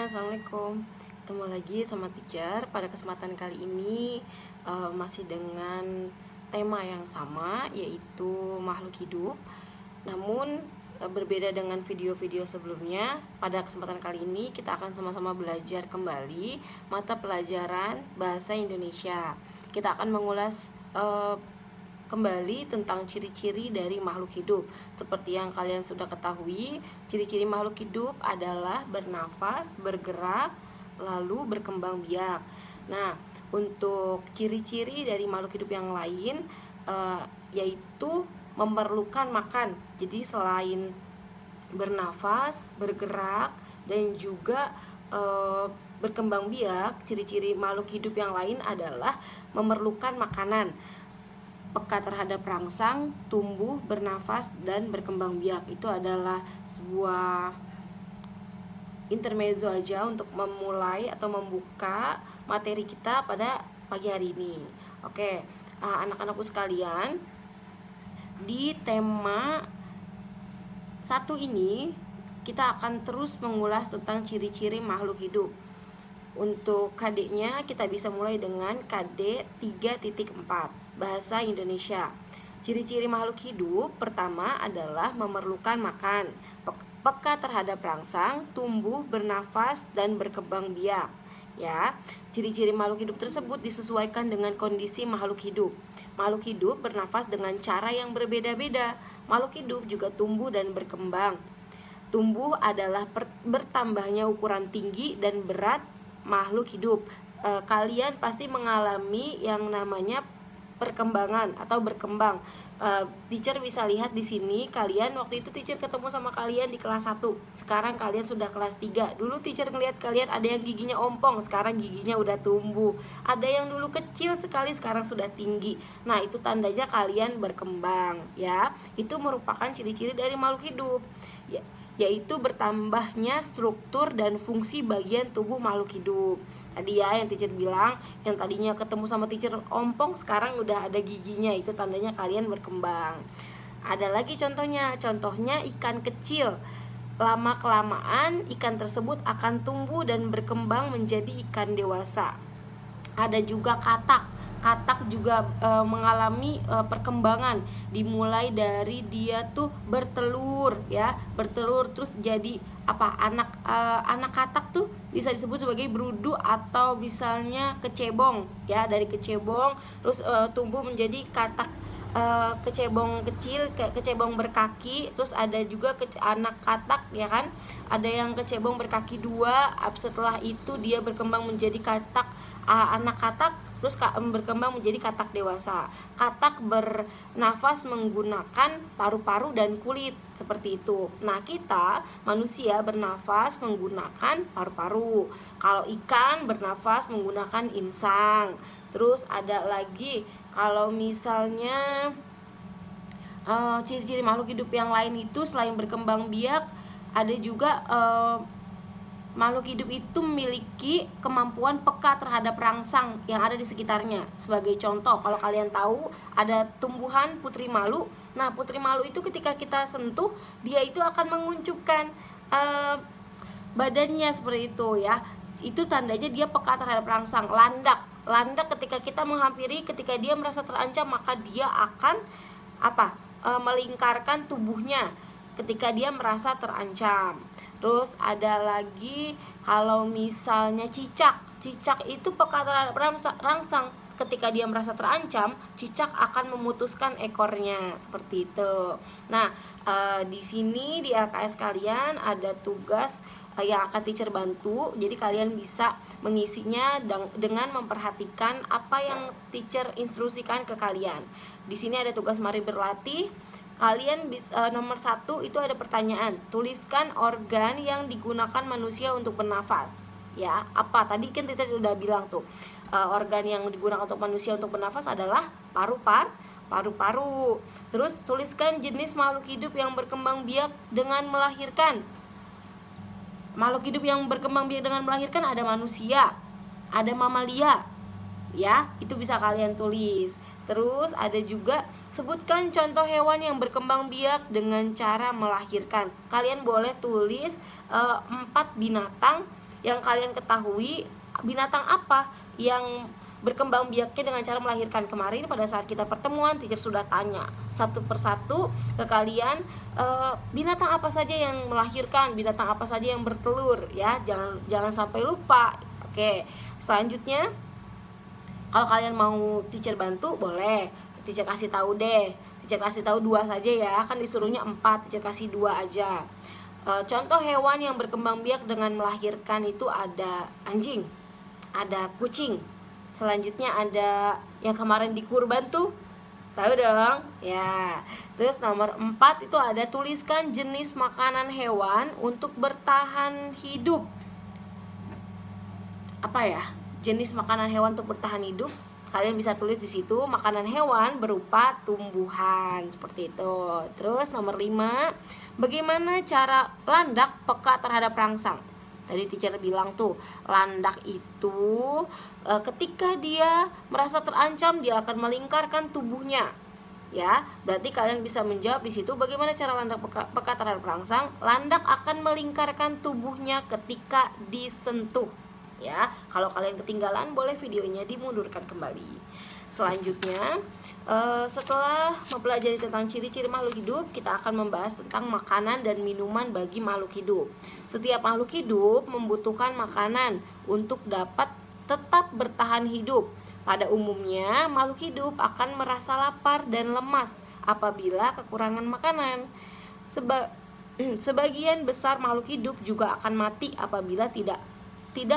semuanya, assalamualaikum. Ketemu lagi sama teacher. Pada kesempatan kali ini masih dengan tema yang sama, yaitu makhluk hidup. Namun berbeda dengan video-video sebelumnya. Pada kesempatan kali ini kita akan sama-sama belajar kembali mata pelajaran bahasa Indonesia. Kita akan mengulas kembali tentang ciri-ciri dari makhluk hidup. Seperti yang kalian sudah ketahui, ciri-ciri makhluk hidup adalah bernafas, bergerak, lalu berkembang biak. Nah, untuk ciri-ciri dari makhluk hidup yang lain yaitu memerlukan makan. Jadi selain bernafas, bergerak, dan juga berkembang biak, ciri-ciri makhluk hidup yang lain adalah memerlukan makanan, peka terhadap rangsang, tumbuh, bernafas, dan berkembang biak. Itu adalah sebuah intermezzo aja untuk memulai atau membuka materi kita pada pagi hari ini. Oke, anak-anakku sekalian, di tema 1 ini kita akan terus mengulas tentang ciri-ciri makhluk hidup. Untuk KD-nya kita bisa mulai dengan KD 3.4 Bahasa Indonesia. Ciri-ciri makhluk hidup pertama adalah memerlukan makan, peka terhadap rangsang, tumbuh, bernafas, dan berkembang biak. Ya, ciri-ciri makhluk hidup tersebut disesuaikan dengan kondisi makhluk hidup. Makhluk hidup bernafas dengan cara yang berbeda-beda. Makhluk hidup juga tumbuh dan berkembang. Tumbuh adalah bertambahnya ukuran tinggi dan berat makhluk hidup. Kalian pasti mengalami yang namanya perkembangan atau berkembang. Teacher bisa lihat di sini, kalian waktu itu teacher ketemu sama kalian di kelas 1. Sekarang kalian sudah kelas 3. Dulu teacher ngelihat kalian ada yang giginya ompong, sekarang giginya udah tumbuh. Ada yang dulu kecil sekali, sekarang sudah tinggi. Nah, itu tandanya kalian berkembang, ya. Itu merupakan ciri-ciri dari makhluk hidup. Yaitu bertambahnya struktur dan fungsi bagian tubuh makhluk hidup. Tadi ya yang teacher bilang, yang tadinya ketemu sama teacher ompong sekarang udah ada giginya, itu tandanya kalian berkembang. Ada lagi contohnya ikan kecil. Lama-kelamaan ikan tersebut akan tumbuh dan berkembang menjadi ikan dewasa. Ada juga katak. Katak juga mengalami perkembangan, dimulai dari dia tuh bertelur, ya, bertelur terus jadi anak katak tuh bisa disebut sebagai berudu atau misalnya kecebong, ya, dari kecebong terus tumbuh menjadi katak kecebong kecil, kecebong berkaki. Terus ada juga anak katak, ya kan, ada yang kecebong berkaki 2. Setelah itu dia berkembang menjadi katak anak katak, terus berkembang menjadi katak dewasa. Katak bernafas menggunakan paru-paru dan kulit, seperti itu. Nah, kita manusia bernafas menggunakan paru-paru. Kalau ikan bernafas menggunakan insang. Terus ada lagi kalau misalnya ciri-ciri makhluk hidup yang lain itu selain berkembang biak, ada juga makhluk hidup itu memiliki kemampuan peka terhadap rangsang yang ada di sekitarnya. Sebagai contoh, kalau kalian tahu ada tumbuhan putri malu. Nah, putri malu itu ketika kita sentuh, dia itu akan menguncupkan badannya seperti itu, ya. Itu tandanya dia peka terhadap rangsang. Landak ketika kita menghampiri, ketika dia merasa terancam, maka dia akan melingkarkan tubuhnya ketika dia merasa terancam. Terus ada lagi kalau misalnya cicak itu peka terhadap rangsang. Ketika dia merasa terancam, cicak akan memutuskan ekornya, seperti itu. Nah, di sini di LKS kalian ada tugas yang akan teacher bantu. Jadi kalian bisa mengisinya dengan memperhatikan apa yang teacher instruksikan ke kalian. Di sini ada tugas mari berlatih. Kalian bisa nomor 1 itu ada pertanyaan. Tuliskan organ yang digunakan manusia untuk bernafas. Ya, apa? Tadi kan kita sudah bilang tuh. Organ yang digunakan untuk manusia untuk bernafas adalah paru-paru. Terus tuliskan jenis makhluk hidup yang berkembang biak dengan melahirkan. Makhluk hidup yang berkembang biak dengan melahirkan ada manusia, ada mamalia. Ya, itu bisa kalian tulis. Terus ada juga sebutkan contoh hewan yang berkembang biak dengan cara melahirkan. Kalian boleh tulis 4 binatang yang kalian ketahui, binatang apa yang berkembang biaknya dengan cara melahirkan. Kemarin pada saat kita pertemuan, teacher sudah tanya satu persatu ke kalian, binatang apa saja yang melahirkan, binatang apa saja yang bertelur, ya. Jangan sampai lupa. Oke, selanjutnya kalau kalian mau teacher bantu, boleh teacher kasih tahu deh. Teacher kasih tahu 2 saja ya, kan disuruhnya 4, teacher kasih 2 aja. Contoh hewan yang berkembang biak dengan melahirkan itu ada anjing, ada kucing. Selanjutnya ada yang kemarin di kurban tuh, tahu dong ya. Terus nomor 4 itu ada tuliskan jenis makanan hewan untuk bertahan hidup. Apa ya jenis makanan hewan untuk bertahan hidup? Kalian bisa tulis di situ, makanan hewan berupa tumbuhan, seperti itu. Terus nomor 5, bagaimana cara landak peka terhadap rangsang? Tadi teacher bilang tuh, landak itu ketika dia merasa terancam, dia akan melingkarkan tubuhnya. Ya, berarti kalian bisa menjawab di situ, bagaimana cara landak peka terhadap rangsang? Landak akan melingkarkan tubuhnya ketika disentuh. Ya, kalau kalian ketinggalan, boleh videonya dimundurkan kembali. Selanjutnya, setelah mempelajari tentang ciri-ciri makhluk hidup, kita akan membahas tentang makanan dan minuman bagi makhluk hidup. Setiap makhluk hidup membutuhkan makanan untuk dapat tetap bertahan hidup. Pada umumnya, makhluk hidup akan merasa lapar dan lemas apabila kekurangan makanan. Sebagian besar makhluk hidup juga akan mati apabila tidak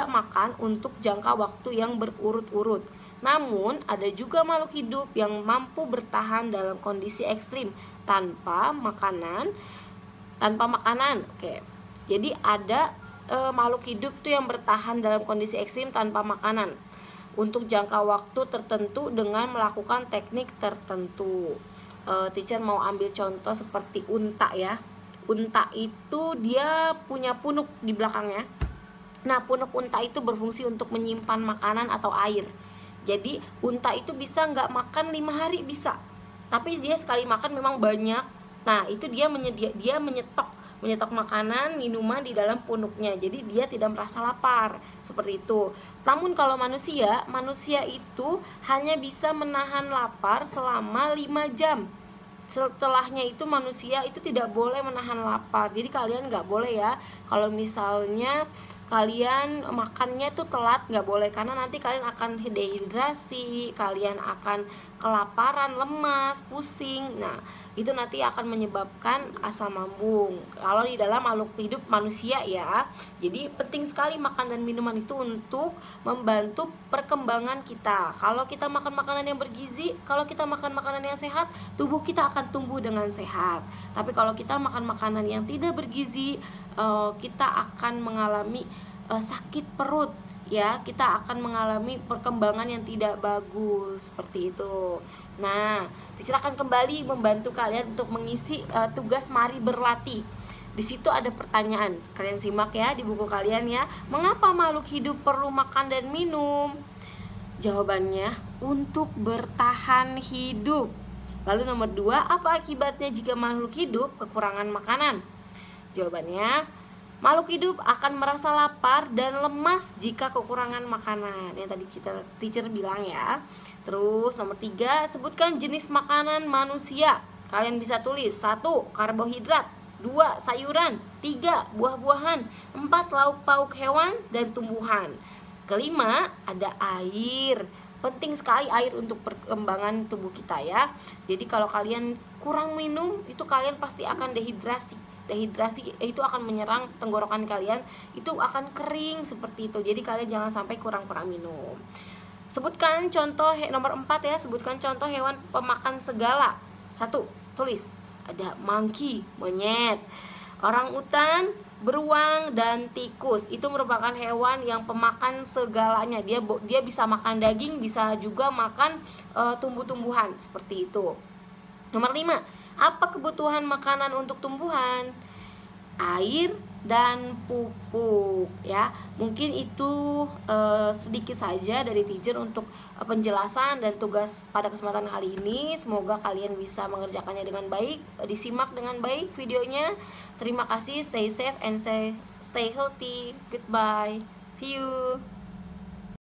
makan untuk jangka waktu yang berurut-urut. Namun, ada juga makhluk hidup yang mampu bertahan dalam kondisi ekstrim tanpa makanan. Oke. Jadi ada makhluk hidup tuh yang bertahan dalam kondisi ekstrim tanpa makanan untuk jangka waktu tertentu dengan melakukan teknik tertentu. Teacher mau ambil contoh seperti unta ya. Unta itu dia punya punuk di belakangnya. Nah, punuk unta itu berfungsi untuk menyimpan makanan atau air. Jadi unta itu bisa nggak makan 5 hari bisa, tapi dia sekali makan memang banyak. Nah, itu dia menyetok makanan, minuman di dalam punuknya. Jadi dia tidak merasa lapar, seperti itu. Namun kalau manusia itu hanya bisa menahan lapar selama 5 jam. Setelahnya itu manusia itu tidak boleh menahan lapar. Jadi kalian nggak boleh ya, kalau misalnya kalian makannya tuh telat, nggak boleh, karena nanti kalian akan dehidrasi, kalian akan kelaparan, lemas, pusing. Nah, itu nanti akan menyebabkan asam lambung kalau di dalam makhluk hidup manusia ya. Jadi penting sekali makan dan minuman itu untuk membantu perkembangan kita. Kalau kita makan makanan yang bergizi, kalau kita makan makanan yang sehat, tubuh kita akan tumbuh dengan sehat. Tapi kalau kita makan makanan yang tidak bergizi, kita akan mengalami sakit perut ya, kita akan mengalami perkembangan yang tidak bagus, seperti itu. Nah, teacher akan kembali membantu kalian untuk mengisi tugas mari berlatih. Di situ ada pertanyaan, kalian simak ya di buku kalian ya. Mengapa makhluk hidup perlu makan dan minum? Jawabannya untuk bertahan hidup. Lalu nomor 2, apa akibatnya jika makhluk hidup kekurangan makanan? Jawabannya, makhluk hidup akan merasa lapar dan lemas jika kekurangan makanan. Yang tadi teacher bilang ya. Terus nomor 3, sebutkan jenis makanan manusia. Kalian bisa tulis 1, karbohidrat, 2, sayuran, 3, buah-buahan, 4, lauk pauk hewan dan tumbuhan. Kelima, ada air. Penting sekali air untuk perkembangan tubuh kita ya. Jadi kalau kalian kurang minum, itu kalian pasti akan dehidrasi. Dehidrasi itu akan menyerang tenggorokan kalian, itu akan kering seperti itu. Jadi kalian jangan sampai kurang-kurang minum. Sebutkan contoh nomor 4 ya, sebutkan contoh hewan pemakan segala. 1, tulis. Ada monkey, monyet, orangutan, beruang, dan tikus. Itu merupakan hewan yang pemakan segalanya. Dia bisa makan daging, bisa juga makan tumbuh-tumbuhan, seperti itu. Nomor 5, apa kebutuhan makanan untuk tumbuhan? Air dan pupuk ya. Mungkin itu sedikit saja dari teacher untuk penjelasan dan tugas pada kesempatan kali ini. Semoga kalian bisa mengerjakannya dengan baik, disimak dengan baik videonya. Terima kasih, stay safe and stay healthy. Goodbye. See you.